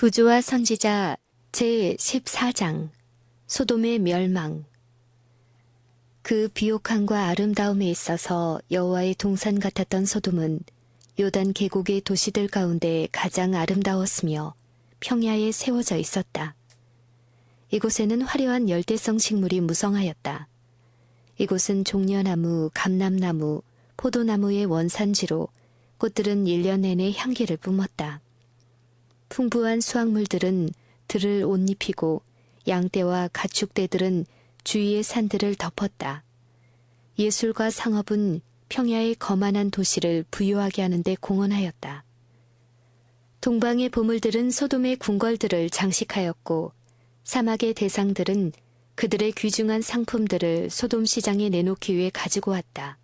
부조와 선지자 제14장 소돔의 멸망. 그 비옥함과 아름다움에 있어서 여호와의 동산 같았던 소돔은 요단 계곡의 도시들 가운데 가장 아름다웠으며 평야에 세워져 있었다. 이곳에는 화려한 열대성 식물이 무성하였다. 이곳은 종려나무, 감람나무, 포도나무의 원산지로 꽃들은 1년 내내 향기를 뿜었다. 풍부한 수확물들은 들을 옷 입히고 양떼와 가축대들은 주위의 산들을 덮었다. 예술과 상업은 평야의 거만한 도시를 부유하게 하는데 공헌하였다. 동방의 보물들은 소돔의 궁궐들을 장식하였고 사막의 대상들은 그들의 귀중한 상품들을 소돔 시장에 내놓기 위해 가지고 왔다.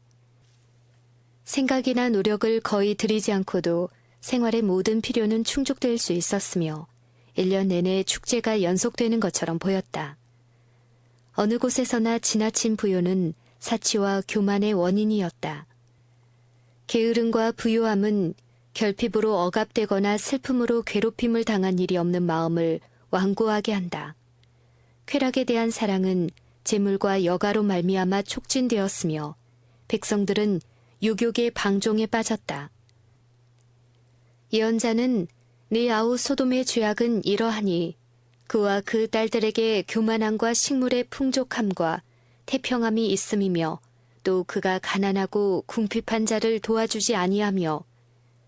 생각이나 노력을 거의 들이지 않고도 생활의 모든 필요는 충족될 수 있었으며 1년 내내 축제가 연속되는 것처럼 보였다. 어느 곳에서나 지나친 부요는 사치와 교만의 원인이었다. 게으름과 부요함은 결핍으로 억압되거나 슬픔으로 괴롭힘을 당한 일이 없는 마음을 완고하게 한다. 쾌락에 대한 사랑은 재물과 여가로 말미암아 촉진되었으며 백성들은 유욕의 방종에 빠졌다. 예언자는 네 아우 소돔의 죄악은 이러하니 그와 그 딸들에게 교만함과 식물의 풍족함과 태평함이 있음이며 또 그가 가난하고 궁핍한 자를 도와주지 아니하며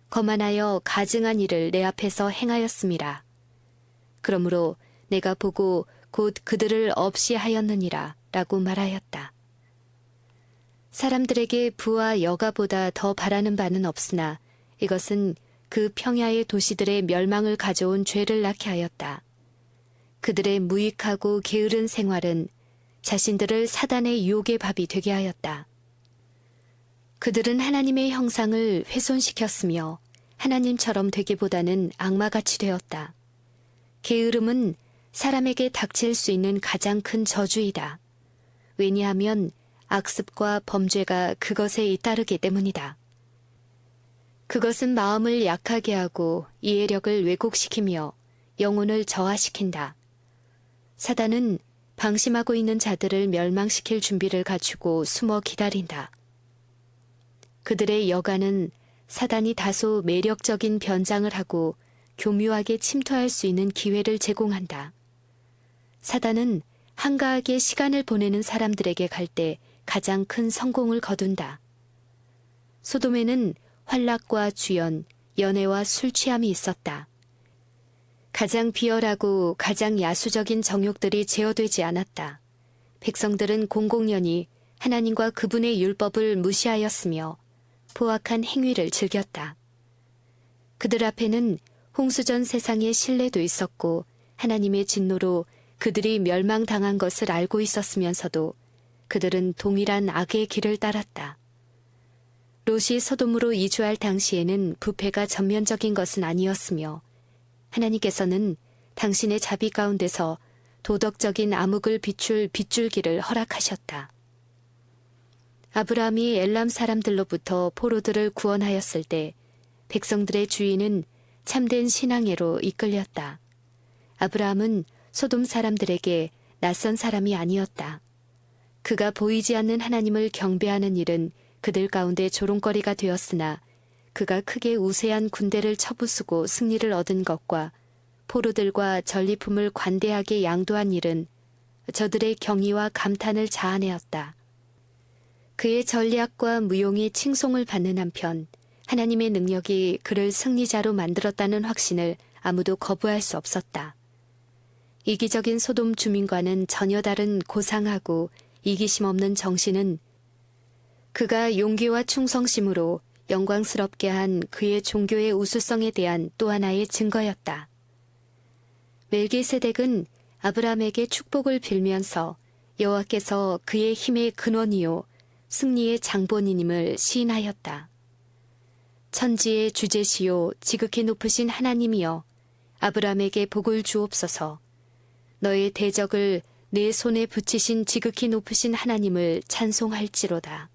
거만하여 가증한 일을 내 앞에서 행하였음이라. 그러므로 내가 보고 곧 그들을 없이 하였느니라 라고 말하였다. 사람들에게 부와 여가보다 더 바라는 바는 없으나 이것은 그 평야의 도시들의 멸망을 가져온 죄를 낳게 하였다. 그들의 무익하고 게으른 생활은 자신들을 사단의 유혹의 밥이 되게 하였다. 그들은 하나님의 형상을 훼손시켰으며 하나님처럼 되기보다는 악마같이 되었다. 게으름은 사람에게 닥칠 수 있는 가장 큰 저주이다. 왜냐하면 악습과 범죄가 그것에 잇따르기 때문이다. 그것은 마음을 약하게 하고 이해력을 왜곡시키며 영혼을 저하시킨다. 사단은 방심하고 있는 자들을 멸망시킬 준비를 갖추고 숨어 기다린다. 그들의 여가는 사단이 다소 매력적인 변장을 하고 교묘하게 침투할 수 있는 기회를 제공한다. 사단은 한가하게 시간을 보내는 사람들에게 갈 때 가장 큰 성공을 거둔다. 소돔에는 환락과 주연, 연애와 술 취함이 있었다. 가장 비열하고 가장 야수적인 정욕들이 제어되지 않았다. 백성들은 공공연히 하나님과 그분의 율법을 무시하였으며 포악한 행위를 즐겼다. 그들 앞에는 홍수전 세상의 신뢰도 있었고 하나님의 진노로 그들이 멸망당한 것을 알고 있었으면서도 그들은 동일한 악의 길을 따랐다. 롯이 소돔으로 이주할 당시에는 부패가 전면적인 것은 아니었으며 하나님께서는 당신의 자비 가운데서 도덕적인 암흑을 비출 빗줄기를 허락하셨다. 아브라함이 엘람 사람들로부터 포로들을 구원하였을 때 백성들의 주인은 참된 신앙애로 이끌렸다. 아브라함은 소돔 사람들에게 낯선 사람이 아니었다. 그가 보이지 않는 하나님을 경배하는 일은 그들 가운데 조롱거리가 되었으나 그가 크게 우세한 군대를 쳐부수고 승리를 얻은 것과 포로들과 전리품을 관대하게 양도한 일은 저들의 경의와 감탄을 자아내었다. 그의 전략과 무용이 칭송을 받는 한편 하나님의 능력이 그를 승리자로 만들었다는 확신을 아무도 거부할 수 없었다. 이기적인 소돔 주민과는 전혀 다른 고상하고 이기심 없는 정신은 그가 용기와 충성심으로 영광스럽게 한 그의 종교의 우수성에 대한 또 하나의 증거였다. 멜기세덱은 아브라함에게 축복을 빌면서 여호와께서 그의 힘의 근원이요 승리의 장본인임을 시인하였다. 천지의 주제시요 지극히 높으신 하나님이여 아브라함에게 복을 주옵소서. 너의 대적을 내 손에 붙이신 지극히 높으신 하나님을 찬송할지로다.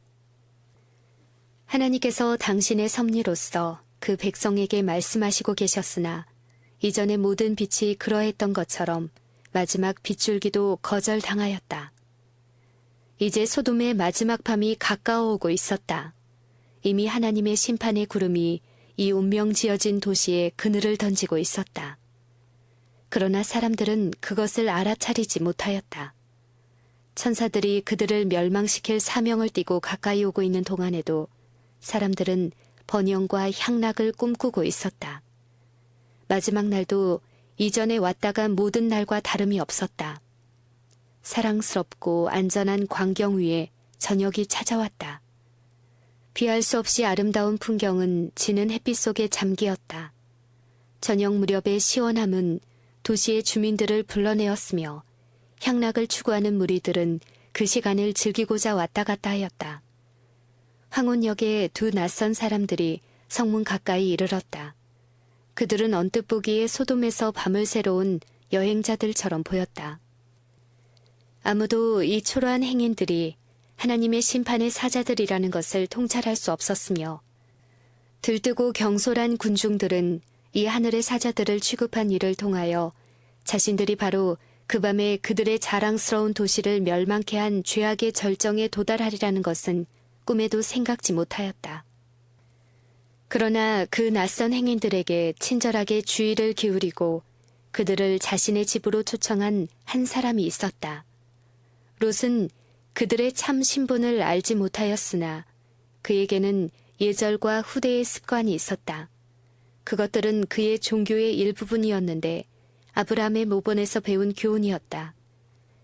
하나님께서 당신의 섭리로서 그 백성에게 말씀하시고 계셨으나 이전의 모든 빛이 그러했던 것처럼 마지막 빗줄기도 거절당하였다. 이제 소돔의 마지막 밤이 가까워오고 있었다. 이미 하나님의 심판의 구름이 이 운명지어진 도시에 그늘을 던지고 있었다. 그러나 사람들은 그것을 알아차리지 못하였다. 천사들이 그들을 멸망시킬 사명을 띠고 가까이 오고 있는 동안에도 사람들은 번영과 향락을 꿈꾸고 있었다. 마지막 날도 이전에 왔다간 모든 날과 다름이 없었다. 사랑스럽고 안전한 광경 위에 저녁이 찾아왔다. 비할 수 없이 아름다운 풍경은 지는 햇빛 속에 잠기었다. 저녁 무렵의 시원함은 도시의 주민들을 불러내었으며 향락을 추구하는 무리들은 그 시간을 즐기고자 왔다 갔다 하였다. 황혼역에 두 낯선 사람들이 성문 가까이 이르렀다. 그들은 언뜻 보기에 소돔에서 밤을 새러 온 여행자들처럼 보였다. 아무도 이 초라한 행인들이 하나님의 심판의 사자들이라는 것을 통찰할 수 없었으며 들뜨고 경솔한 군중들은 이 하늘의 사자들을 취급한 일을 통하여 자신들이 바로 그 밤에 그들의 자랑스러운 도시를 멸망케 한 죄악의 절정에 도달하리라는 것은 꿈에도 생각지 못하였다. 그러나 그 낯선 행인들에게 친절하게 주의를 기울이고 그들을 자신의 집으로 초청한 한 사람이 있었다. 롯은 그들의 참 신분을 알지 못하였으나 그에게는 예절과 후대의 습관이 있었다. 그것들은 그의 종교의 일부분이었는데 아브라함의 모본에서 배운 교훈이었다.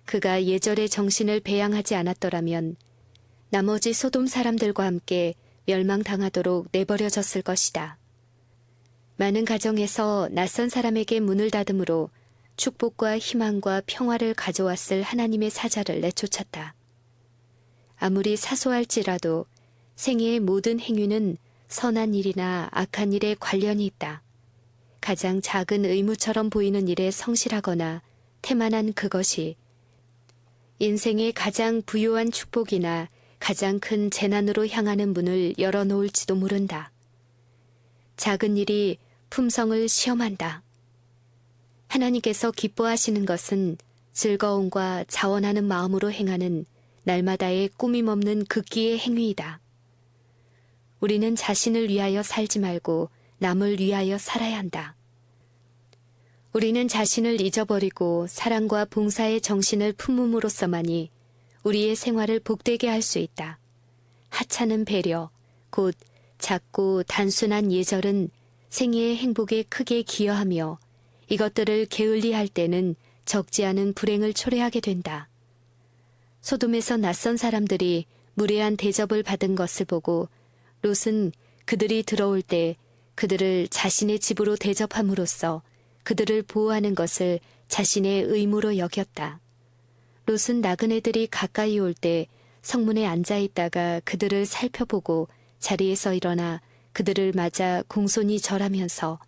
그가 예절의 정신을 배양하지 않았더라면 나머지 소돔 사람들과 함께 멸망당하도록 내버려졌을 것이다. 많은 가정에서 낯선 사람에게 문을 닫음으로 축복과 희망과 평화를 가져왔을 하나님의 사자를 내쫓았다. 아무리 사소할지라도 생애의 모든 행위는 선한 일이나 악한 일에 관련이 있다. 가장 작은 의무처럼 보이는 일에 성실하거나 태만한 그것이 인생의 가장 부요한 축복이나 가장 큰 재난으로 향하는 문을 열어놓을지도 모른다. 작은 일이 품성을 시험한다. 하나님께서 기뻐하시는 것은 즐거움과 자원하는 마음으로 행하는 날마다의 꾸밈없는 극기의 행위이다. 우리는 자신을 위하여 살지 말고 남을 위하여 살아야 한다. 우리는 자신을 잊어버리고 사랑과 봉사의 정신을 품음으로써만이 우리의 생활을 복되게 할 수 있다. 하찮은 배려, 곧 작고 단순한 예절은 생애의 행복에 크게 기여하며 이것들을 게을리할 때는 적지 않은 불행을 초래하게 된다. 소돔에서 낯선 사람들이 무례한 대접을 받은 것을 보고 롯은 그들이 들어올 때 그들을 자신의 집으로 대접함으로써 그들을 보호하는 것을 자신의 의무로 여겼다. 롯은 나그네들이 가까이 올 때 성문에 앉아 있다가 그들을 살펴보고 자리에서 일어나 그들을 맞아 공손히 절하면서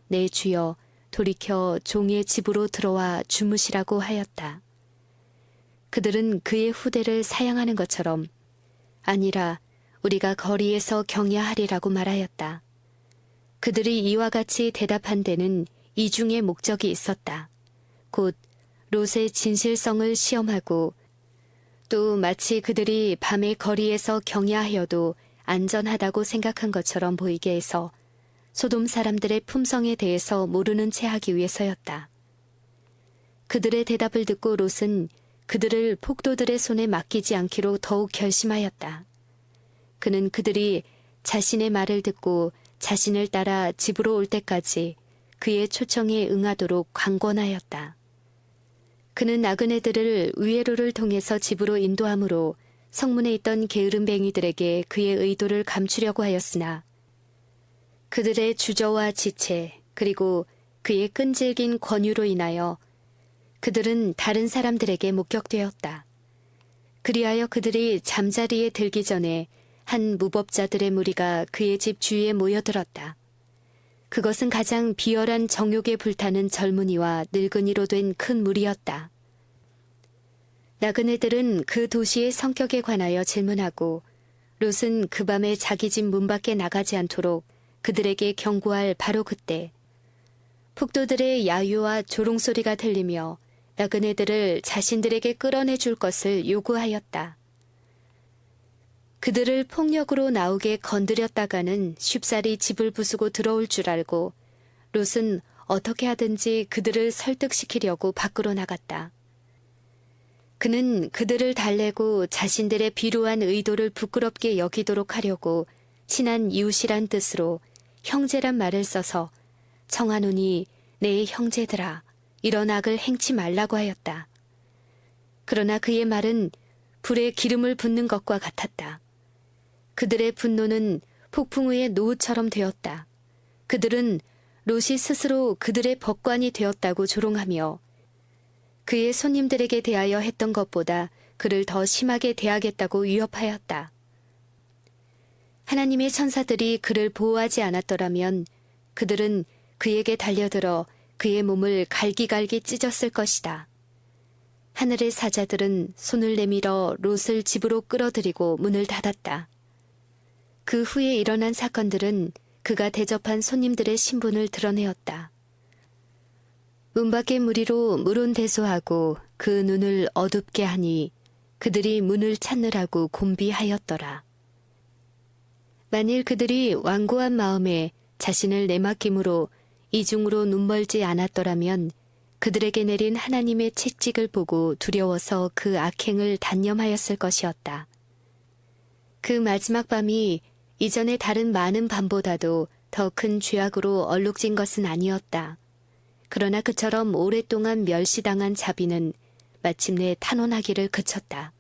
내 주여 돌이켜 종의 집으로 들어와 주무시라고 하였다. 그들은 그의 후대를 사양하는 것처럼 아니라 우리가 거리에서 경야하리라고 말하였다. 그들이 이와 같이 대답한 데는 이중의 목적이 있었다. 곧 롯의 진실성을 시험하고 또 마치 그들이 밤에 거리에서 경야하여도 안전하다고 생각한 것처럼 보이게 해서 소돔 사람들의 품성에 대해서 모르는 채 하기 위해서였다. 그들의 대답을 듣고 롯은 그들을 폭도들의 손에 맡기지 않기로 더욱 결심하였다. 그는 그들이 자신의 말을 듣고 자신을 따라 집으로 올 때까지 그의 초청에 응하도록 강권하였다. 그는 나그네들을 위에로를 통해서 집으로 인도함으로 성문에 있던 게으름뱅이들에게 그의 의도를 감추려고 하였으나 그들의 주저와 지체 그리고 그의 끈질긴 권유로 인하여 그들은 다른 사람들에게 목격되었다. 그리하여 그들이 잠자리에 들기 전에 한 무법자들의 무리가 그의 집 주위에 모여들었다. 그것은 가장 비열한 정욕에 불타는 젊은이와 늙은이로 된 큰 무리였다. 나그네들은 그 도시의 성격에 관하여 질문하고 롯은 그 밤에 자기 집 문 밖에 나가지 않도록 그들에게 경고할 바로 그때 폭도들의 야유와 조롱소리가 들리며 나그네들을 자신들에게 끌어내 줄 것을 요구하였다. 그들을 폭력으로 나오게 건드렸다가는 쉽사리 집을 부수고 들어올 줄 알고 롯은 어떻게 하든지 그들을 설득시키려고 밖으로 나갔다. 그는 그들을 달래고 자신들의 비루한 의도를 부끄럽게 여기도록 하려고 친한 이웃이란 뜻으로 형제란 말을 써서 청하노니 내 형제들아 이런 악을 행치 말라고 하였다. 그러나 그의 말은 불에 기름을 붓는 것과 같았다. 그들의 분노는 폭풍 위의 노우처럼 되었다. 그들은 롯이 스스로 그들의 법관이 되었다고 조롱하며 그의 손님들에게 대하여 했던 것보다 그를 더 심하게 대하겠다고 위협하였다. 하나님의 천사들이 그를 보호하지 않았더라면 그들은 그에게 달려들어 그의 몸을 갈기갈기 찢었을 것이다. 하늘의 사자들은 손을 내밀어 롯을 집으로 끌어들이고 문을 닫았다. 그 후에 일어난 사건들은 그가 대접한 손님들의 신분을 드러내었다. 문 밖의 무리로 물온대소하고 그 눈을 어둡게 하니 그들이 문을 찾느라고 곤비하였더라. 만일 그들이 완고한 마음에 자신을 내맡김으로 이중으로 눈멀지 않았더라면 그들에게 내린 하나님의 채찍을 보고 두려워서 그 악행을 단념하였을 것이었다. 그 마지막 밤이 이전의 다른 많은 밤보다도 더 큰 죄악으로 얼룩진 것은 아니었다. 그러나 그처럼 오랫동안 멸시당한 자비는 마침내 탄원하기를 그쳤다.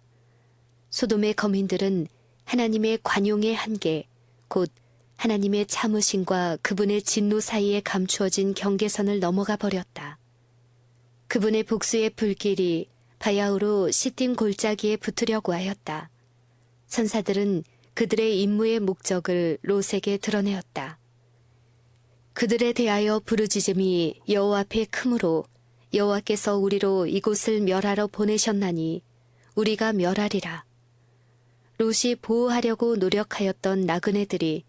소돔의 거민들은 하나님의 관용의 한계, 곧 하나님의 참으심과 그분의 진노 사이에 감추어진 경계선을 넘어가 버렸다. 그분의 복수의 불길이 바야흐로 시딤 골짜기에 붙으려고 하였다. 천사들은 그들의 임무의 목적을 롯에게 드러내었다. 그들에 대하여 부르짖음이 여호와 앞에 크므로 여호와께서 우리로 이곳을 멸하러 보내셨나니 우리가 멸하리라. 롯이 보호하려고 노력하였던 나그네들이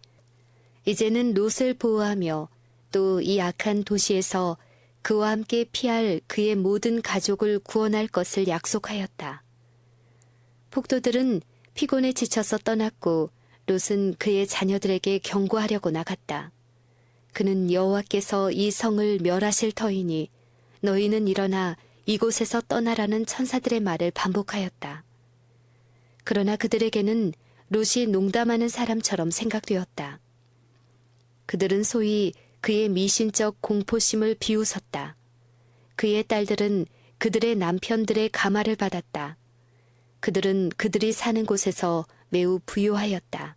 이제는 롯을 보호하며 또 이 악한 도시에서 그와 함께 피할 그의 모든 가족을 구원할 것을 약속하였다. 폭도들은 피곤에 지쳐서 떠났고 롯은 그의 자녀들에게 경고하려고 나갔다. 그는 여호와께서 이 성을 멸하실 터이니 너희는 일어나 이곳에서 떠나라는 천사들의 말을 반복하였다. 그러나 그들에게는 롯이 농담하는 사람처럼 생각되었다. 그들은 소위 그의 미신적 공포심을 비웃었다. 그의 딸들은 그들의 남편들의 가마를 받았다. 그들은 그들이 사는 곳에서 매우 부유하였다.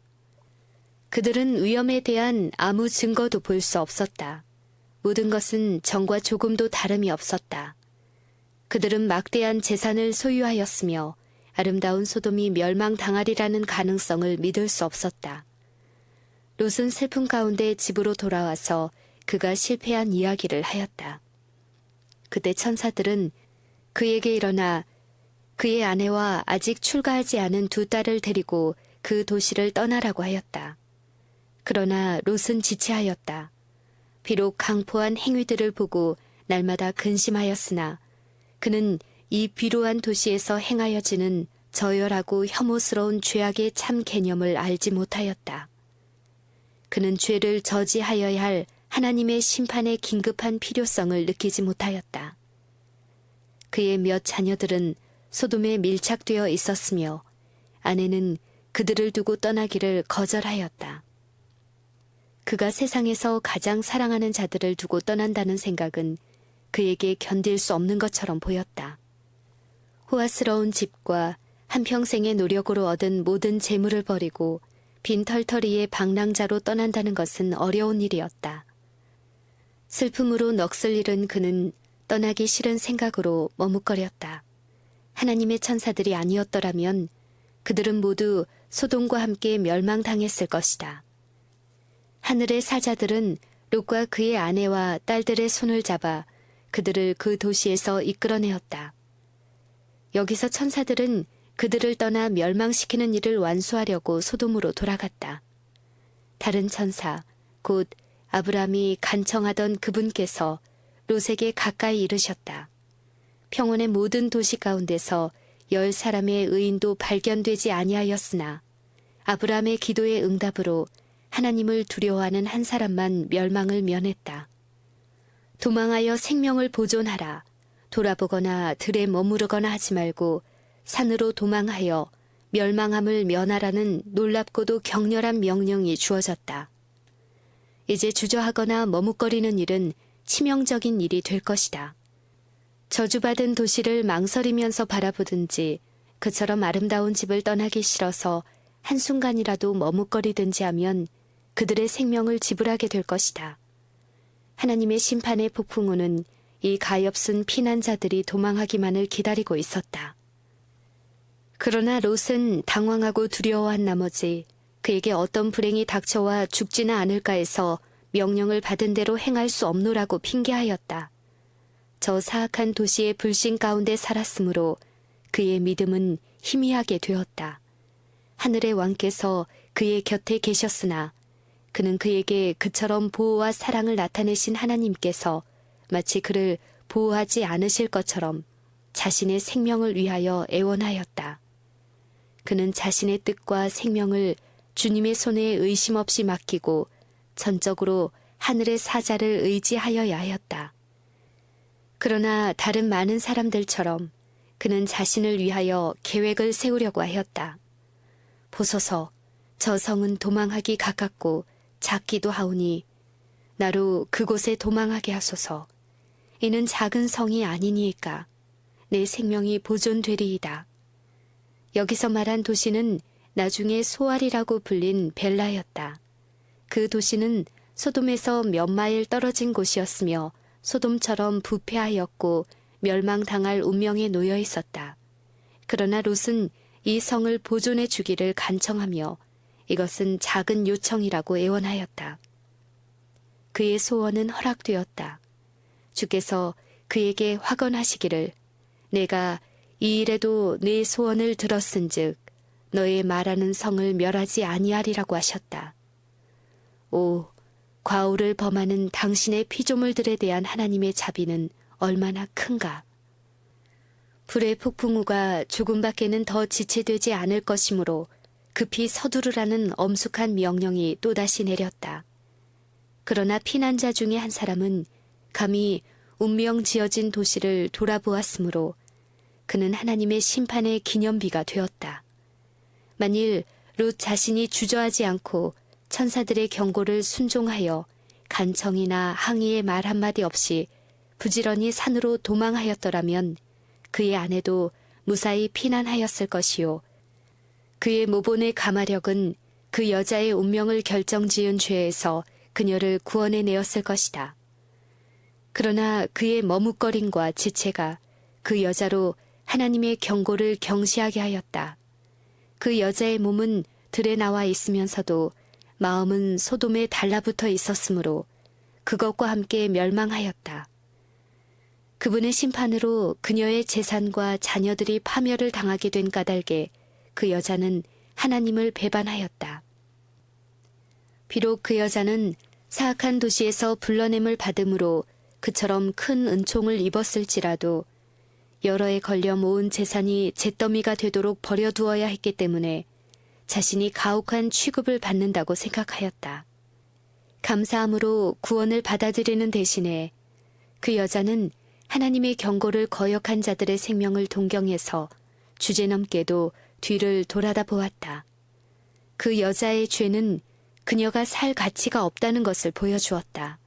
그들은 위험에 대한 아무 증거도 볼 수 없었다. 모든 것은 전과 조금도 다름이 없었다. 그들은 막대한 재산을 소유하였으며 아름다운 소돔이 멸망당하리라는 가능성을 믿을 수 없었다. 롯은 슬픔 가운데 집으로 돌아와서 그가 실패한 이야기를 하였다. 그때 천사들은 그에게 일어나 그의 아내와 아직 출가하지 않은 두 딸을 데리고 그 도시를 떠나라고 하였다. 그러나 롯은 지체하였다. 비록 강포한 행위들을 보고 날마다 근심하였으나 그는 이 비루한 도시에서 행하여지는 저열하고 혐오스러운 죄악의 참 개념을 알지 못하였다. 그는 죄를 저지하여야 할 하나님의 심판의 긴급한 필요성을 느끼지 못하였다. 그의 몇 자녀들은 소돔에 밀착되어 있었으며 아내는 그들을 두고 떠나기를 거절하였다. 그가 세상에서 가장 사랑하는 자들을 두고 떠난다는 생각은 그에게 견딜 수 없는 것처럼 보였다. 호화스러운 집과 한평생의 노력으로 얻은 모든 재물을 버리고 빈털터리의 방랑자로 떠난다는 것은 어려운 일이었다. 슬픔으로 넋을 잃은 그는 떠나기 싫은 생각으로 머뭇거렸다. 하나님의 천사들이 아니었더라면 그들은 모두 소돔과 함께 멸망당했을 것이다. 하늘의 사자들은 롯과 그의 아내와 딸들의 손을 잡아 그들을 그 도시에서 이끌어내었다. 여기서 천사들은 그들을 떠나 멸망시키는 일을 완수하려고 소돔으로 돌아갔다. 다른 천사, 곧 아브라함이 간청하던 그분께서 롯에게 가까이 이르셨다. 평원의 모든 도시 가운데서 10사람의 의인도 발견되지 아니하였으나 아브라함의 기도의 응답으로 하나님을 두려워하는 한 사람만 멸망을 면했다. 도망하여 생명을 보존하라. 돌아보거나 들에 머무르거나 하지 말고 산으로 도망하여 멸망함을 면하라는 놀랍고도 격렬한 명령이 주어졌다. 이제 주저하거나 머뭇거리는 일은 치명적인 일이 될 것이다. 저주받은 도시를 망설이면서 바라보든지 그처럼 아름다운 집을 떠나기 싫어서 한순간이라도 머뭇거리든지 하면 그들의 생명을 지불하게 될 것이다. 하나님의 심판의 폭풍우는 이 가엾은 피난자들이 도망하기만을 기다리고 있었다. 그러나 롯은 당황하고 두려워한 나머지 그에게 어떤 불행이 닥쳐와 죽지는 않을까 해서 명령을 받은 대로 행할 수 없노라고 핑계하였다. 저 사악한 도시의 불신 가운데 살았으므로 그의 믿음은 희미하게 되었다. 하늘의 왕께서 그의 곁에 계셨으나 그는 그에게 그처럼 보호와 사랑을 나타내신 하나님께서 마치 그를 보호하지 않으실 것처럼 자신의 생명을 위하여 애원하였다. 그는 자신의 뜻과 생명을 주님의 손에 의심 없이 맡기고 전적으로 하늘의 사자를 의지하여야 하였다. 그러나 다른 많은 사람들처럼 그는 자신을 위하여 계획을 세우려고 하였다. 보소서, 저 성은 도망하기 가깝고 작기도 하오니 나로 그곳에 도망하게 하소서. 이는 작은 성이 아니니이까 내 생명이 보존되리이다. 여기서 말한 도시는 나중에 소알이라고 불린 벨라였다. 그 도시는 소돔에서 몇 마일 떨어진 곳이었으며 소돔처럼 부패하였고 멸망당할 운명에 놓여 있었다. 그러나 롯은 이 성을 보존해 주기를 간청하며 이것은 작은 요청이라고 애원하였다. 그의 소원은 허락되었다. 주께서 그에게 확언하시기를 내가 이 일에도 네 소원을 들었은즉 너의 말하는 성을 멸하지 아니하리라고 하셨다. 오, 과오를 범하는 당신의 피조물들에 대한 하나님의 자비는 얼마나 큰가. 불의 폭풍우가 조금밖에는 더 지체되지 않을 것이므로 급히 서두르라는 엄숙한 명령이 또다시 내렸다. 그러나 피난자 중에 한 사람은 감히 운명 지어진 도시를 돌아보았으므로 그는 하나님의 심판의 기념비가 되었다. 만일 롯 자신이 주저하지 않고 천사들의 경고를 순종하여 간청이나 항의의 말 한마디 없이 부지런히 산으로 도망하였더라면 그의 아내도 무사히 피난하였을 것이요. 그의 모본의 가마력은 그 여자의 운명을 결정지은 죄에서 그녀를 구원해내었을 것이다. 그러나 그의 머뭇거림과 지체가 그 여자로 하나님의 경고를 경시하게 하였다. 그 여자의 몸은 들에 나와 있으면서도 마음은 소돔에 달라붙어 있었으므로 그것과 함께 멸망하였다. 그분의 심판으로 그녀의 재산과 자녀들이 파멸을 당하게 된 까닭에 그 여자는 하나님을 배반하였다. 비록 그 여자는 사악한 도시에서 불러냄을 받음으로 그처럼 큰 은총을 입었을지라도 여러 해 걸려 모은 재산이 잿더미가 되도록 버려두어야 했기 때문에 자신이 가혹한 취급을 받는다고 생각하였다. 감사함으로 구원을 받아들이는 대신에 그 여자는 하나님의 경고를 거역한 자들의 생명을 동경해서 주제넘게도 뒤를 돌아다 보았다. 그 여자의 죄는 그녀가 살 가치가 없다는 것을 보여주었다.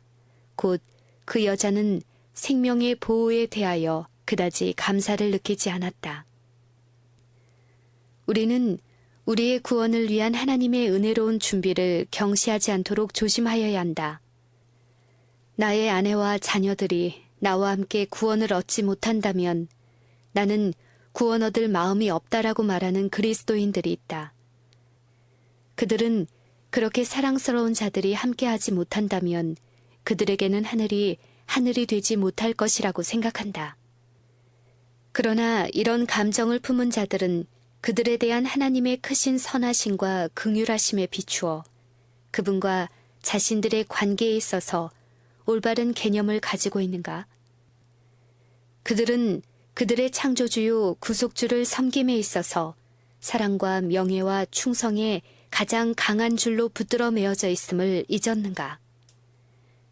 곧 그 여자는 생명의 보호에 대하여 그다지 감사를 느끼지 않았다. 우리는 우리의 구원을 위한 하나님의 은혜로운 준비를 경시하지 않도록 조심하여야 한다. 나의 아내와 자녀들이 나와 함께 구원을 얻지 못한다면 나는 구원 얻을 마음이 없다라고 말하는 그리스도인들이 있다. 그들은 그렇게 사랑스러운 자들이 함께하지 못한다면 그들에게는 하늘이 되지 못할 것이라고 생각한다. 그러나 이런 감정을 품은 자들은 그들에 대한 하나님의 크신 선하심과 긍휼하심에 비추어 그분과 자신들의 관계에 있어서 올바른 개념을 가지고 있는가? 그들은 그들의 창조주요 구속주를 섬김에 있어서 사랑과 명예와 충성에 가장 강한 줄로 붙들어 매어져 있음을 잊었는가?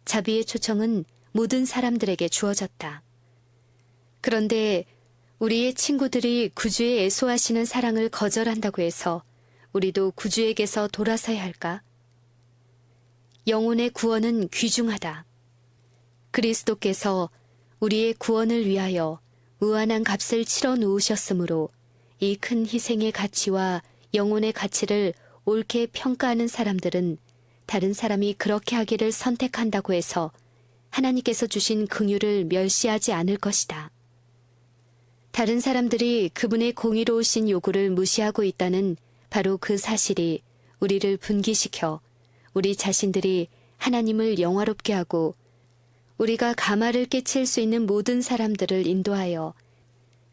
자비의 초청은 모든 사람들에게 주어졌다. 그런데 우리의 친구들이 구주의 애소하시는 사랑을 거절한다고 해서 우리도 구주에게서 돌아서야 할까? 영혼의 구원은 귀중하다. 그리스도께서 우리의 구원을 위하여 무한한 값을 치러 놓으셨으므로 이 큰 희생의 가치와 영혼의 가치를 옳게 평가하는 사람들은 다른 사람이 그렇게 하기를 선택한다고 해서 하나님께서 주신 긍휼을 멸시하지 않을 것이다. 다른 사람들이 그분의 공의로우신 요구를 무시하고 있다는 바로 그 사실이 우리를 분기시켜 우리 자신들이 하나님을 영화롭게 하고 우리가 감화를 끼칠 수 있는 모든 사람들을 인도하여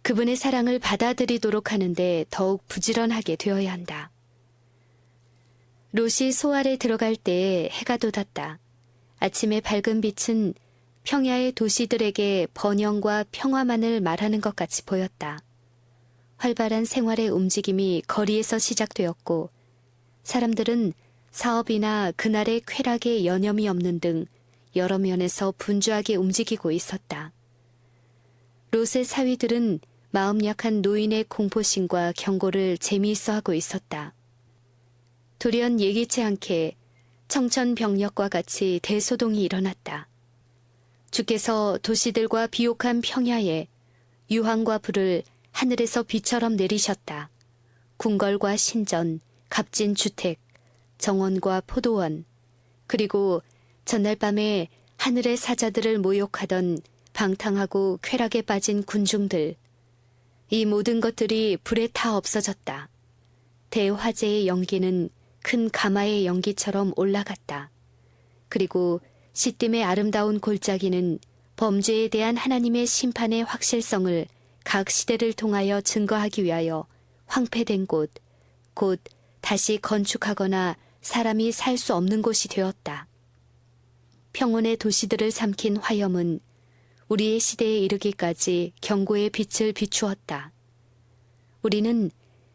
그분의 사랑을 받아들이도록 하는데 더욱 부지런하게 되어야 한다. 롯이 소알에 들어갈 때에 해가 돋았다. 아침의 밝은 빛은 평야의 도시들에게 번영과 평화만을 말하는 것 같이 보였다. 활발한 생활의 움직임이 거리에서 시작되었고 사람들은 사업이나 그날의 쾌락에 여념이 없는 등 여러 면에서 분주하게 움직이고 있었다. 롯의 사위들은 마음 약한 노인의 공포심과 경고를 재미있어 하고 있었다. 돌연 예기치 않게 청천벽력과 같이 대소동이 일어났다. 주께서 도시들과 비옥한 평야에 유황과 불을 하늘에서 비처럼 내리셨다. 궁궐과 신전, 값진 주택, 정원과 포도원, 그리고 전날 밤에 하늘의 사자들을 모욕하던 방탕하고 쾌락에 빠진 군중들, 이 모든 것들이 불에 타 없어졌다. 대화재의 연기는 큰 가마의 연기처럼 올라갔다. 그리고 시딤의 아름다운 골짜기는 범죄에 대한 하나님의 심판의 확실성을 각 시대를 통하여 증거하기 위하여 황폐된 곳, 곧 다시 건축하거나 사람이 살 수 없는 곳이 되었다. 평온의 도시들을 삼킨 화염은 우리의 시대에 이르기까지 경고의 빛을 비추었다. 우리는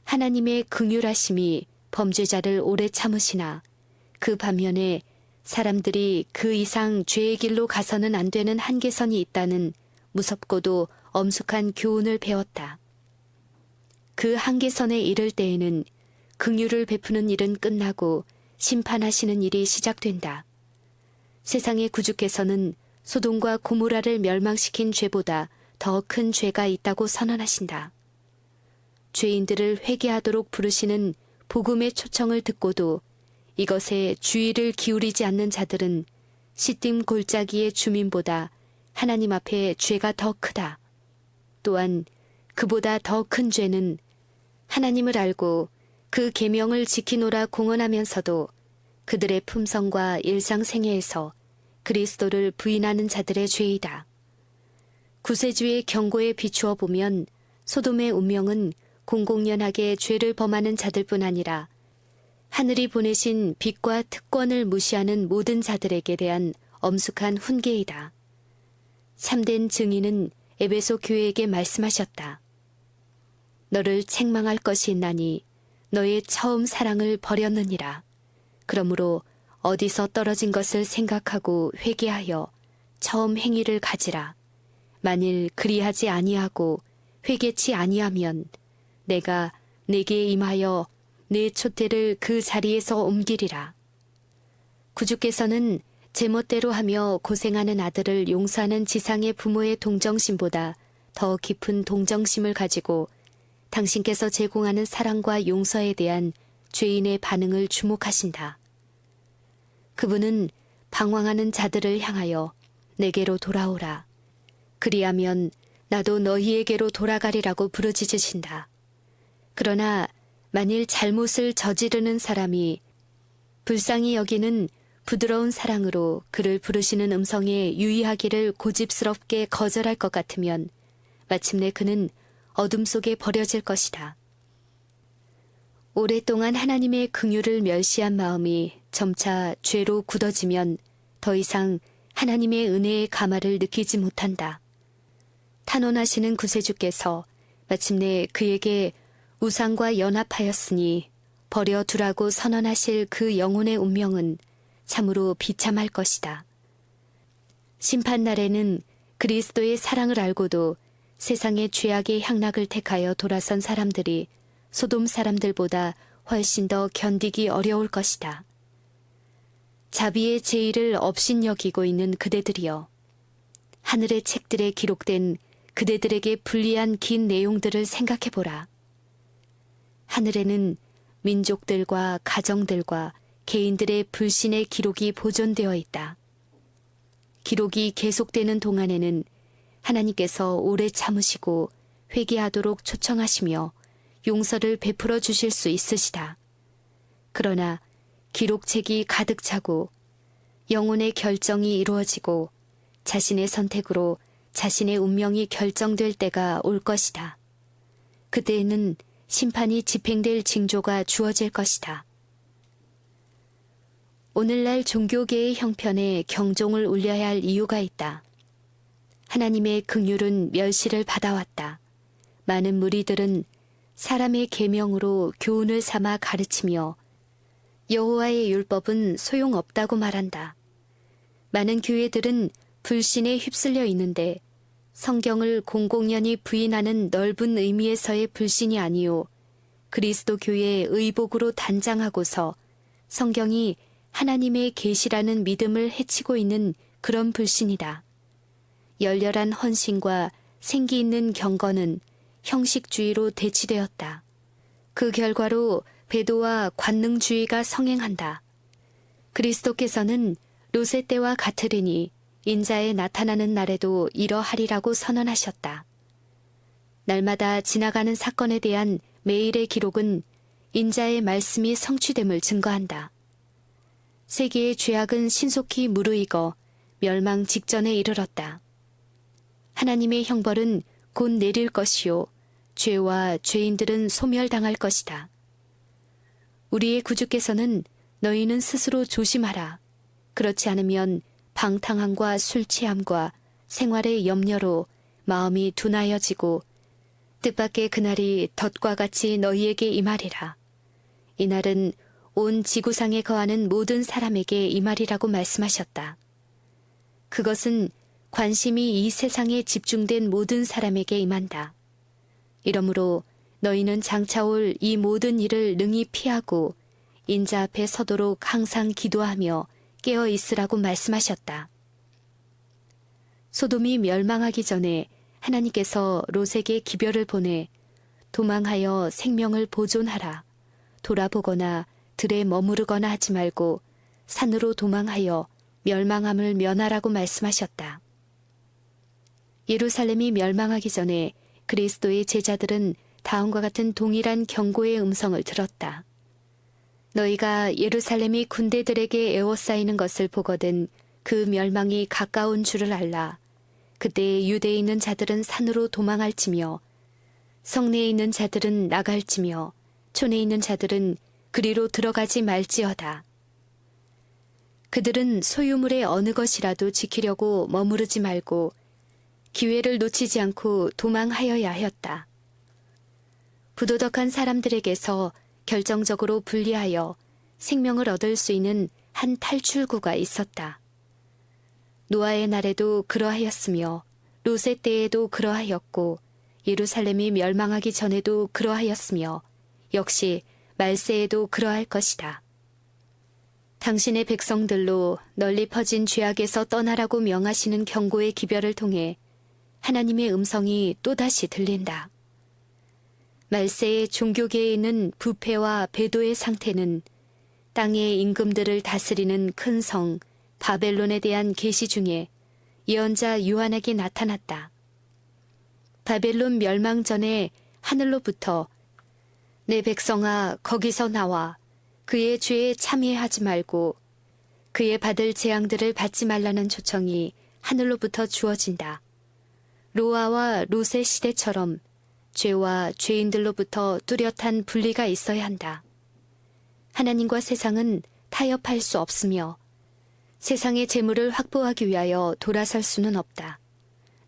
하나님의 긍휼하심이 범죄자를 오래 참으시나 그 반면에 사람들이 그 이상 죄의 길로 가서는 안 되는 한계선이 있다는 무섭고도 엄숙한 교훈을 배웠다. 그 한계선에 이를 때에는 긍휼을 베푸는 일은 끝나고 심판하시는 일이 시작된다. 세상의 구주께서는 소돔과 고모라를 멸망시킨 죄보다 더 큰 죄가 있다고 선언하신다. 죄인들을 회개하도록 부르시는 복음의 초청을 듣고도 이것에 주의를 기울이지 않는 자들은 시딤 골짜기의 주민보다 하나님 앞에 죄가 더 크다. 또한 그보다 더 큰 죄는 하나님을 알고 그 계명을 지키노라 공언하면서도 그들의 품성과 일상생애에서 그리스도를 부인하는 자들의 죄이다. 구세주의 경고에 비추어 보면 소돔의 운명은 공공연하게 죄를 범하는 자들뿐 아니라 하늘이 보내신 빛과 특권을 무시하는 모든 자들에게 대한 엄숙한 훈계이다. 참된 증인은 에베소 교회에게 말씀하셨다. 너를 책망할 것이 있나니 너의 처음 사랑을 버렸느니라. 그러므로 어디서 떨어진 것을 생각하고 회개하여 처음 행위를 가지라. 만일 그리하지 아니하고 회개치 아니하면 내가 네게 임하여 내 촛대를 그 자리에서 옮기리라. 구주께서는 제멋대로 하며 고생하는 아들을 용서하는 지상의 부모의 동정심보다 더 깊은 동정심을 가지고 당신께서 제공하는 사랑과 용서에 대한 죄인의 반응을 주목하신다. 그분은 방황하는 자들을 향하여 내게로 돌아오라. 그리하면 나도 너희에게로 돌아가리라고 부르짖으신다. 그러나 만일 잘못을 저지르는 사람이 불쌍히 여기는 부드러운 사랑으로 그를 부르시는 음성에 유의하기를 고집스럽게 거절할 것 같으면 마침내 그는 어둠 속에 버려질 것이다. 오랫동안 하나님의 긍휼을 멸시한 마음이 점차 죄로 굳어지면 더 이상 하나님의 은혜의 가마를 느끼지 못한다. 탄원하시는 구세주께서 마침내 그에게 우상과 연합하였으니 버려두라고 선언하실 그 영혼의 운명은 참으로 비참할 것이다. 심판날에는 그리스도의 사랑을 알고도 세상의 죄악의 향락을 택하여 돌아선 사람들이 소돔 사람들보다 훨씬 더 견디기 어려울 것이다. 자비의 제의를 업신여기고 있는 그대들이여, 하늘의 책들에 기록된 그대들에게 불리한 긴 내용들을 생각해보라. 하늘에는 민족들과 가정들과 개인들의 불신의 기록이 보존되어 있다. 기록이 계속되는 동안에는 하나님께서 오래 참으시고 회개하도록 초청하시며 용서를 베풀어 주실 수 있으시다. 그러나 기록책이 가득 차고 영혼의 결정이 이루어지고 자신의 선택으로 자신의 운명이 결정될 때가 올 것이다. 그때에는 심판이 집행될 징조가 주어질 것이다. 오늘날 종교계의 형편에 경종을 울려야 할 이유가 있다. 하나님의 긍휼은 멸시를 받아왔다. 많은 무리들은 사람의 계명으로 교훈을 삼아 가르치며 여호와의 율법은 소용없다고 말한다. 많은 교회들은 불신에 휩쓸려 있는데 성경을 공공연히 부인하는 넓은 의미에서의 불신이 아니요 그리스도 교회의 의복으로 단장하고서 성경이 하나님의 계시라는 믿음을 해치고 있는 그런 불신이다. 열렬한 헌신과 생기 있는 경건은 형식주의로 대치되었다. 그 결과로 배도와 관능주의가 성행한다. 그리스도께서는 롯의 때와 같으리니 인자에 나타나는 날에도 이러하리라고 선언하셨다. 날마다 지나가는 사건에 대한 매일의 기록은 인자의 말씀이 성취됨을 증거한다. 세계의 죄악은 신속히 무르익어 멸망 직전에 이르렀다. 하나님의 형벌은 곧 내릴 것이요 죄와 죄인들은 소멸당할 것이다. 우리의 구주께서는 너희는 스스로 조심하라. 그렇지 않으면 방탕함과 술 취함과 생활의 염려로 마음이 둔하여지고 뜻밖의 그날이 덫과 같이 너희에게 임하리라. 이날은 온 지구상에 거하는 모든 사람에게 임하리라고 말씀하셨다. 그것은 관심이 이 세상에 집중된 모든 사람에게 임한다. 이러므로 너희는 장차올 이 모든 일을 능히 피하고 인자 앞에 서도록 항상 기도하며 깨어 있으라고 말씀하셨다. 소돔이 멸망하기 전에 하나님께서 롯에게 기별을 보내 도망하여 생명을 보존하라. 돌아보거나 들에 머무르거나 하지 말고 산으로 도망하여 멸망함을 면하라고 말씀하셨다. 예루살렘이 멸망하기 전에 그리스도의 제자들은 다음과 같은 동일한 경고의 음성을 들었다. 너희가 예루살렘이 군대들에게 에워싸이는 것을 보거든 그 멸망이 가까운 줄을 알라. 그때 유대에 있는 자들은 산으로 도망할지며 성내에 있는 자들은 나갈지며 촌에 있는 자들은 그리로 들어가지 말지어다. 그들은 소유물의 어느 것이라도 지키려고 머무르지 말고 기회를 놓치지 않고 도망하여야 하였다. 부도덕한 사람들에게서 결정적으로 분리하여 생명을 얻을 수 있는 한 탈출구가 있었다. 노아의 날에도 그러하였으며 롯의 때에도 그러하였고 예루살렘이 멸망하기 전에도 그러하였으며 역시 말세에도 그러할 것이다. 당신의 백성들로 널리 퍼진 죄악에서 떠나라고 명하시는 경고의 기별을 통해 하나님의 음성이 또다시 들린다. 말세의 종교계에 있는 부패와 배도의 상태는 땅의 임금들을 다스리는 큰 성 바벨론에 대한 계시 중에 예언자 요한에게 나타났다. 바벨론 멸망 전에 하늘로부터 내 백성아 거기서 나와 그의 죄에 참여하지 말고 그의 받을 재앙들을 받지 말라는 초청이 하늘로부터 주어진다. 노아와 롯의 시대처럼 죄와 죄인들로부터 뚜렷한 분리가 있어야 한다. 하나님과 세상은 타협할 수 없으며 세상의 재물을 확보하기 위하여 돌아설 수는 없다.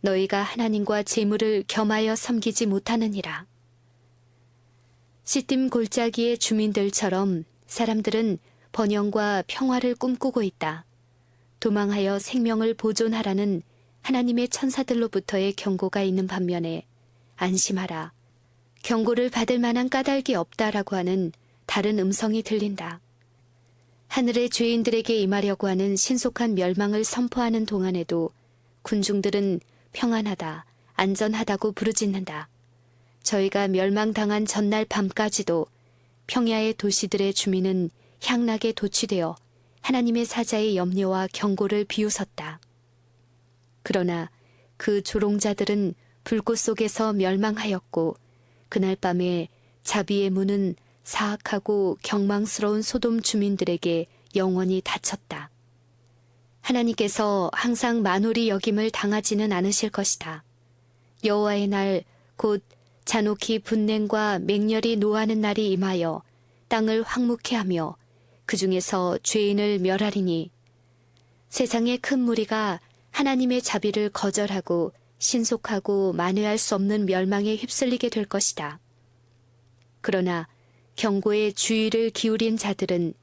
너희가 하나님과 재물을 겸하여 섬기지 못하느니라. 시딤 골짜기의 주민들처럼 사람들은 번영과 평화를 꿈꾸고 있다. 도망하여 생명을 보존하라는 하나님의 천사들로부터의 경고가 있는 반면에 안심하라. 경고를 받을 만한 까닭이 없다라고 하는 다른 음성이 들린다. 하늘의 죄인들에게 임하려고 하는 신속한 멸망을 선포하는 동안에도 군중들은 평안하다, 안전하다고 부르짖는다. 저희가 멸망당한 전날 밤까지도 평야의 도시들의 주민은 향락에 도취되어 하나님의 사자의 염려와 경고를 비웃었다. 그러나 그 조롱자들은 불꽃 속에서 멸망하였고 그날 밤에 자비의 문은 사악하고 경망스러운 소돔 주민들에게 영원히 닫혔다. 하나님께서 항상 만홀히 여김을 당하지는 않으실 것이다. 여호와의 날 곧 잔혹히 분냉과 맹렬히 노하는 날이 임하여 땅을 황무케 하며 그 중에서 죄인을 멸하리니 세상의 큰 무리가 하나님의 자비를 거절하고 신속하고 만회할 수 없는 멸망에 휩쓸리게 될 것이다. 그러나 경고에 주의를 기울인 자들은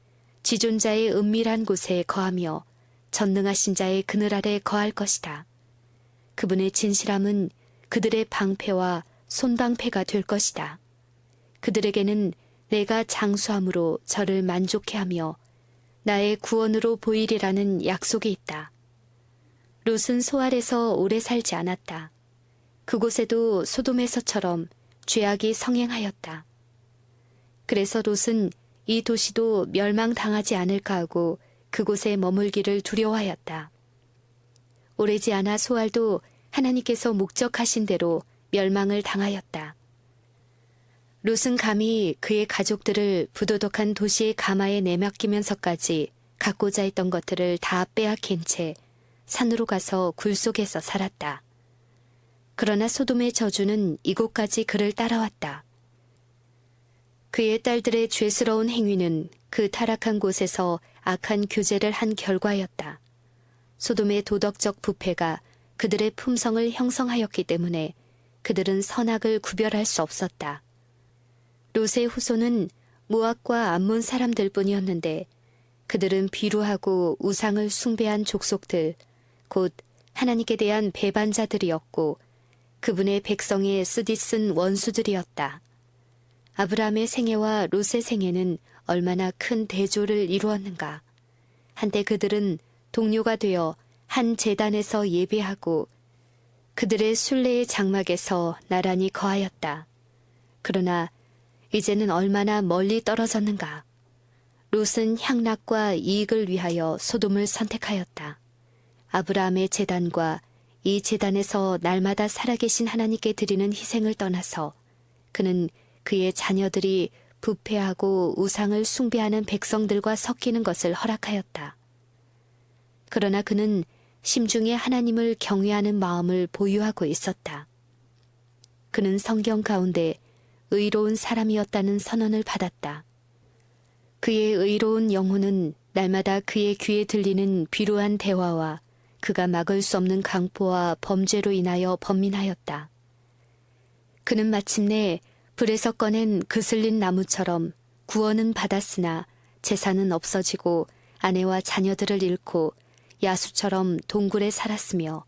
지존자의 은밀한 곳에 거하며 전능하신 자의 그늘 아래 거할 것이다. 그분의 진실함은 그들의 방패와 손방패가 될 것이다. 그들에게는 내가 장수함으로 저를 만족해 하며 나의 구원으로 보이리라는 약속이 있다. 롯은 소알에서 오래 살지 않았다. 그곳에도 소돔에서처럼 죄악이 성행하였다. 그래서 롯은 이 도시도 멸망당하지 않을까 하고 그곳에 머물기를 두려워하였다. 오래지 않아 소알도 하나님께서 목적하신 대로 멸망을 당하였다. 롯은 감히 그의 가족들을 부도덕한 도시의 가마에 내맡기면서까지 갖고자 했던 것들을 다 빼앗긴 채 산으로 가서 굴 속에서 살았다. 그러나 소돔의 저주는 이곳까지 그를 따라왔다. 그의 딸들의 죄스러운 행위는 그 타락한 곳에서 악한 교제를 한 결과였다. 소돔의 도덕적 부패가 그들의 품성을 형성하였기 때문에 그들은 선악을 구별할 수 없었다. 롯의 후손은 모압과 암몬 사람들 뿐이었는데 그들은 비루하고 우상을 숭배한 족속들, 곧 하나님께 대한 배반자들이었고 그분의 백성의 쓰디쓴 원수들이었다. 아브라함의 생애와 롯의 생애는 얼마나 큰 대조를 이루었는가. 한때 그들은 동료가 되어 한 제단에서 예배하고 그들의 순례의 장막에서 나란히 거하였다. 그러나 이제는 얼마나 멀리 떨어졌는가. 롯은 향락과 이익을 위하여 소돔을 선택하였다. 아브라함의 제단과 이 제단에서 날마다 살아계신 하나님께 드리는 희생을 떠나서 그는 그의 자녀들이 부패하고 우상을 숭배하는 백성들과 섞이는 것을 허락하였다. 그러나 그는 심중에 하나님을 경외하는 마음을 보유하고 있었다. 그는 성경 가운데 의로운 사람이었다는 선언을 받았다. 그의 의로운 영혼은 날마다 그의 귀에 들리는 비루한 대화와 그가 막을 수 없는 강포와 범죄로 인하여 번민하였다. 그는 마침내 불에서 꺼낸 그슬린 나무처럼 구원은 받았으나 재산은 없어지고 아내와 자녀들을 잃고 야수처럼 동굴에 살았으며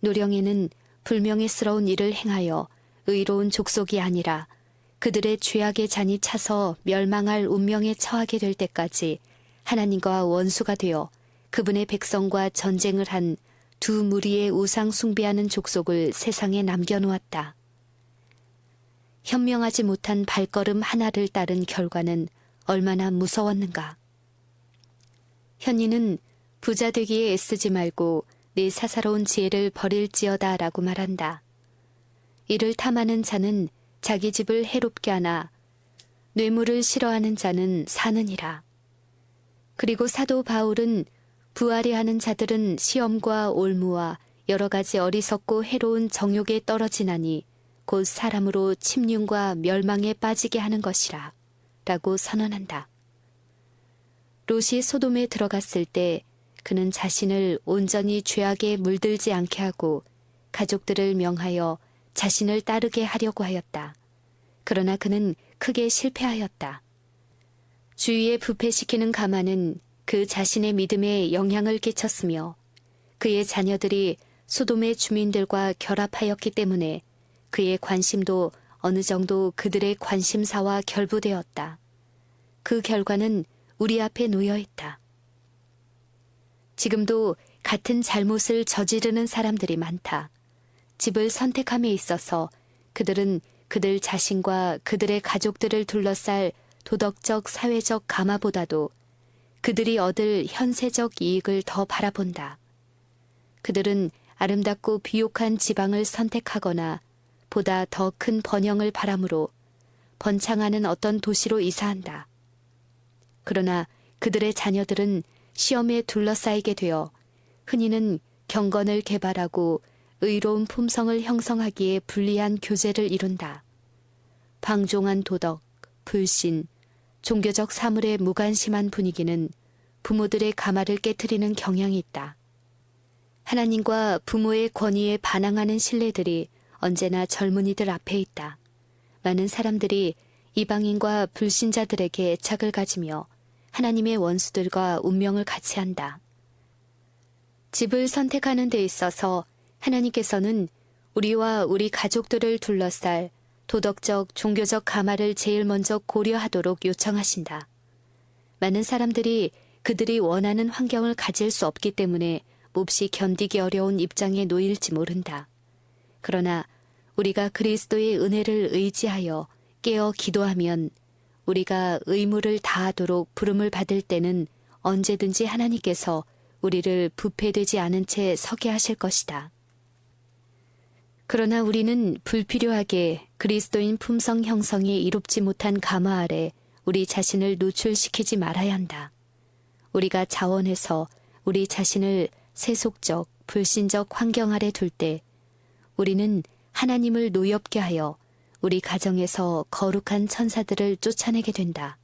노령에는 불명예스러운 일을 행하여 의로운 족속이 아니라 그들의 죄악의 잔이 차서 멸망할 운명에 처하게 될 때까지 하나님과 원수가 되어 그분의 백성과 전쟁을 한 두 무리의 우상 숭배하는 족속을 세상에 남겨놓았다. 현명하지 못한 발걸음 하나를 따른 결과는 얼마나 무서웠는가. 현이는 부자 되기에 애쓰지 말고 내 사사로운 지혜를 버릴지어다 라고 말한다. 이를 탐하는 자는 자기 집을 해롭게 하나 뇌물을 싫어하는 자는 사느니라. 그리고 사도 바울은 부하리 하는 자들은 시험과 올무와 여러 가지 어리석고 해로운 정욕에 떨어지나니 곧 사람으로 침륜과 멸망에 빠지게 하는 것이라 라고 선언한다. 롯이 소돔에 들어갔을 때 그는 자신을 온전히 죄악에 물들지 않게 하고 가족들을 명하여 자신을 따르게 하려고 하였다. 그러나 그는 크게 실패하였다. 주위에 부패시키는 가만은 그 자신의 믿음에 영향을 끼쳤으며 그의 자녀들이 소돔의 주민들과 결합하였기 때문에 그의 관심도 어느 정도 그들의 관심사와 결부되었다. 그 결과는 우리 앞에 놓여 있다. 지금도 같은 잘못을 저지르는 사람들이 많다. 집을 선택함에 있어서 그들은 그들 자신과 그들의 가족들을 둘러쌀 도덕적 사회적 가마보다도 그들이 얻을 현세적 이익을 더 바라본다. 그들은 아름답고 비옥한 지방을 선택하거나 보다 더 큰 번영을 바라므로 번창하는 어떤 도시로 이사한다. 그러나 그들의 자녀들은 시험에 둘러싸이게 되어 흔히는 경건을 개발하고 의로운 품성을 형성하기에 불리한 교제를 이룬다. 방종한 도덕, 불신, 종교적 사물에 무관심한 분위기는 부모들의 가마를 깨트리는 경향이 있다. 하나님과 부모의 권위에 반항하는 신뢰들이 언제나 젊은이들 앞에 있다. 많은 사람들이 이방인과 불신자들에게 애착을 가지며 하나님의 원수들과 운명을 같이 한다. 집을 선택하는 데 있어서 하나님께서는 우리와 우리 가족들을 둘러쌀 도덕적, 종교적 가마를 제일 먼저 고려하도록 요청하신다. 많은 사람들이 그들이 원하는 환경을 가질 수 없기 때문에 몹시 견디기 어려운 입장에 놓일지 모른다. 그러나 우리가 그리스도의 은혜를 의지하여 깨어 기도하면 우리가 의무를 다하도록 부름을 받을 때는 언제든지 하나님께서 우리를 부패되지 않은 채 서게 하실 것이다. 그러나 우리는 불필요하게 그리스도인 품성 형성이 이롭지 못한 가마 아래 우리 자신을 노출시키지 말아야 한다. 우리가 자원해서 우리 자신을 세속적, 불신적 환경 아래 둘 때 우리는 하나님을 노엽게 하여 우리 가정에서 거룩한 천사들을 쫓아내게 된다.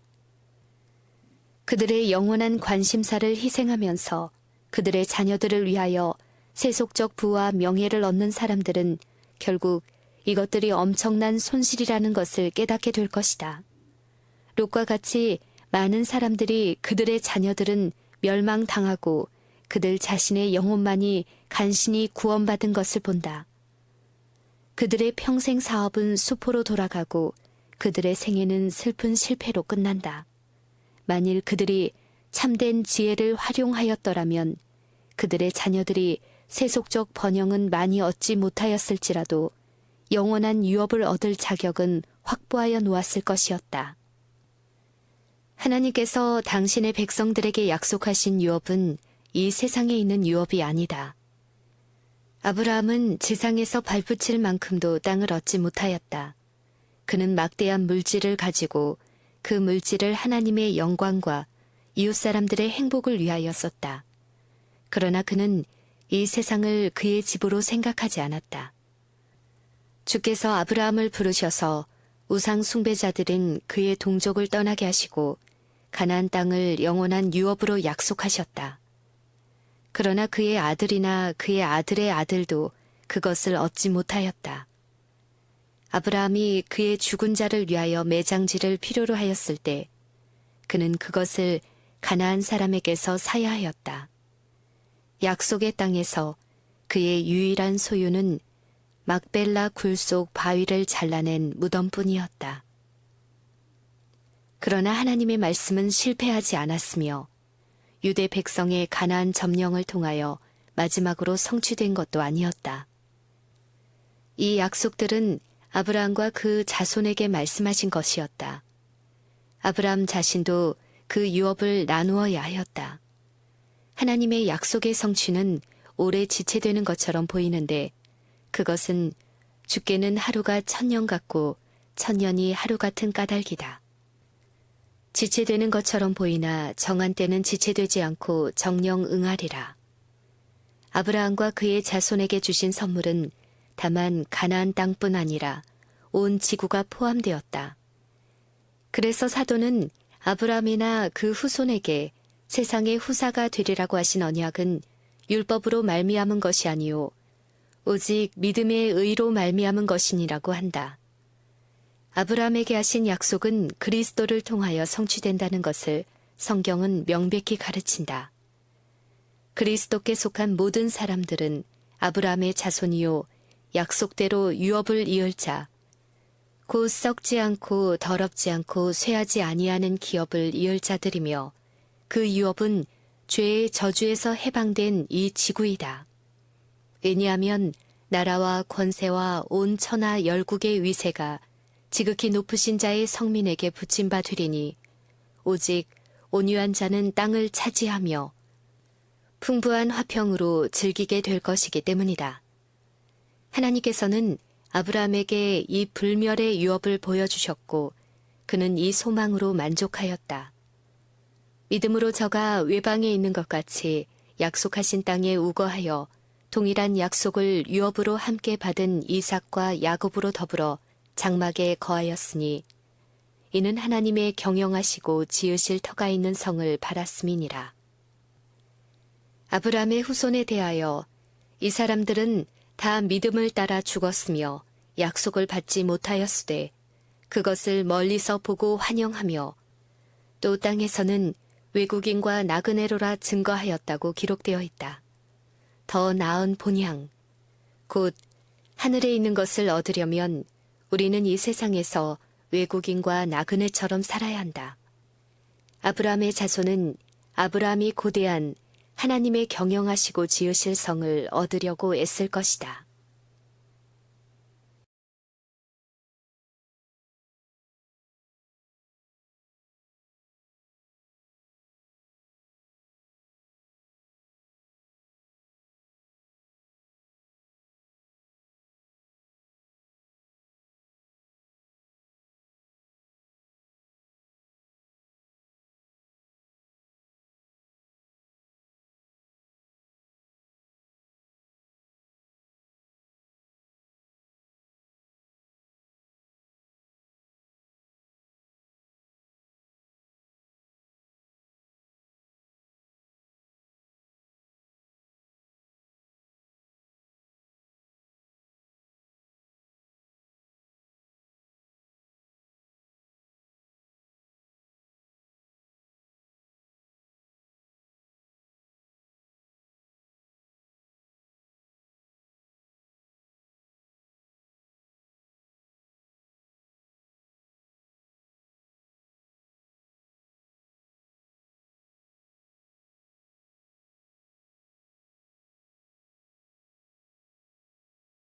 그들의 영원한 관심사를 희생하면서 그들의 자녀들을 위하여 세속적 부와 명예를 얻는 사람들은 결국 이것들이 엄청난 손실이라는 것을 깨닫게 될 것이다. 롯과 같이 많은 사람들이 그들의 자녀들은 멸망당하고 그들 자신의 영혼만이 간신히 구원받은 것을 본다. 그들의 평생 사업은 수포로 돌아가고 그들의 생애는 슬픈 실패로 끝난다. 만일 그들이 참된 지혜를 활용하였더라면 그들의 자녀들이 세속적 번영은 많이 얻지 못하였을지라도 영원한 유업을 얻을 자격은 확보하여 놓았을 것이었다. 하나님께서 당신의 백성들에게 약속하신 유업은 이 세상에 있는 유업이 아니다. 아브라함은 지상에서 발붙일 만큼도 땅을 얻지 못하였다. 그는 막대한 물질을 가지고 그 물질을 하나님의 영광과 이웃 사람들의 행복을 위하여 썼다. 그러나 그는 이 세상을 그의 집으로 생각하지 않았다. 주께서 아브라함을 부르셔서 우상 숭배자들인 그의 동족을 떠나게 하시고 가나안 땅을 영원한 유업으로 약속하셨다. 그러나 그의 아들이나 그의 아들의 아들도 그것을 얻지 못하였다. 아브라함이 그의 죽은 자를 위하여 매장지를 필요로 하였을 때 그는 그것을 가나안 사람에게서 사야 하였다. 약속의 땅에서 그의 유일한 소유는 막벨라 굴 속 바위를 잘라낸 무덤뿐이었다. 그러나 하나님의 말씀은 실패하지 않았으며 유대 백성의 가나안 점령을 통하여 마지막으로 성취된 것도 아니었다. 이 약속들은 아브라함과 그 자손에게 말씀하신 것이었다. 아브라함 자신도 그 유업을 나누어야 하였다. 하나님의 약속의 성취는 오래 지체되는 것처럼 보이는데 그것은 주께는 하루가 1000년 같고 1000년이 하루 같은 까닭이다. 지체되는 것처럼 보이나 정한 때는 지체되지 않고 정령 응하리라. 아브라함과 그의 자손에게 주신 선물은 다만 가나안 땅뿐 아니라 온 지구가 포함되었다. 그래서 사도는 아브라함이나 그 후손에게 세상의 후사가 되리라고 하신 언약은 율법으로 말미암은 것이 아니요 오직 믿음의 의로 말미암은 것이니라고 한다. 아브라함에게 하신 약속은 그리스도를 통하여 성취된다는 것을 성경은 명백히 가르친다. 그리스도께 속한 모든 사람들은 아브라함의 자손이요 약속대로 유업을 이을 자, 곧 썩지 않고 더럽지 않고 쇠하지 아니하는 기업을 이을 자들이며 그 유업은 죄의 저주에서 해방된 이 지구이다. 왜냐하면 나라와 권세와 온 천하 열국의 위세가 지극히 높으신 자의 성민에게 붙임 바 되리니 오직 온유한 자는 땅을 차지하며 풍부한 화평으로 즐기게 될 것이기 때문이다. 하나님께서는 아브라함에게 이 불멸의 유업을 보여주셨고 그는 이 소망으로 만족하였다. 믿음으로 저가 외방에 있는 것 같이 약속하신 땅에 우거하여 동일한 약속을 유업으로 함께 받은 이삭과 야곱으로 더불어 장막에 거하였으니 이는 하나님의 경영하시고 지으실 터가 있는 성을 바랐음이니라. 아브라함의 후손에 대하여 이 사람들은 다 믿음을 따라 죽었으며 약속을 받지 못하였으되 그것을 멀리서 보고 환영하며 또 땅에서는 외국인과 나그네로라 증거하였다고 기록되어 있다. 더 나은 본향, 곧 하늘에 있는 것을 얻으려면 우리는 이 세상에서 외국인과 나그네처럼 살아야 한다. 아브라함의 자손은 아브라함이 고대한 하나님의 경영하시고 지으실 성을 얻으려고 애쓸 것이다.